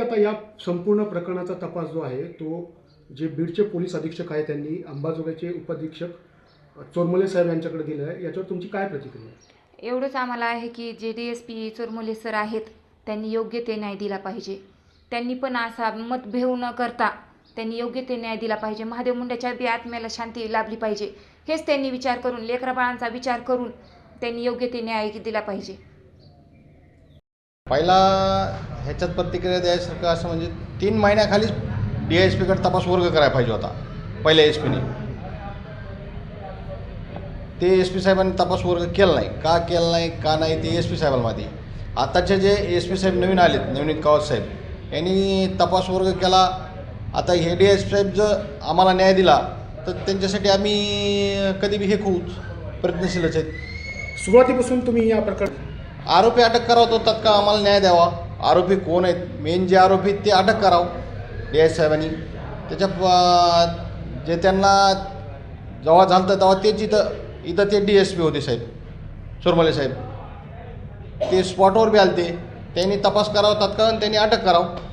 आता या संपूर्ण प्रकरणाचा तपास जो आहे तो जे बीडचे पोलीस अधीक्षक आहेत त्यांनी अंबाजोगाईचे उपअधीक्षक चोरमले साहेब यांच्याकडे दिलं आहे, याच्यावर तुमची काय प्रतिक्रिया आहे? एवढंच आम्हाला आहे की जे DSP चोरमले सर आहेत त्यांनी योग्य ते न्याय दिला पाहिजे. त्यांनी पण असा मतभेद न करता त्यांनी योग्य ते न्याय दिला पाहिजे. महादेव मुंड्याच्या बी आत्म्याला शांती लाभली पाहिजे, हेच त्यांनी विचार करून, लेकराबाळांचा विचार करून त्यांनी योग्य ते न्याय दिला पाहिजे. पहिला ह्याच्यात प्रतिक्रिया द्यायसारखं असं म्हणजे 3 महिन्याखाली DSPकडे तपास वर्ग करायला पाहिजे होता पहिल्या SP ने. ते SP साहेबांनी तपास वर्ग केला नाही. का केला नाही का नाही ते SP साहेबांना माहिती. आताचे जे SP साहेब नवीन आलेत, नवनीत कावत साहेब, यांनी तपास वर्ग केला. आता हे DSP साहेब जर आम्हाला न्याय दिला तर त्यांच्यासाठी आम्ही कधी बी हे खूप प्रयत्नशीलच आहेत. सुरुवातीपासून तुम्ही या प्रकरणात आरोपी अटक करावं, तो तत्काळ आम्हाला न्याय द्यावा. आरोपी कोण आहेत, मेन जे आरोपी ते अटक करावं DSP साहेबांनी. त्याच्या जे त्यांना जेव्हा झालं तेव्हा तेच इथं ते DSP होते साहेब, चोरमले साहेब. ते स्पॉटवर बी आले, त्यांनी तपास करावा तात्काळ आणि त्यांनी अटक करावं.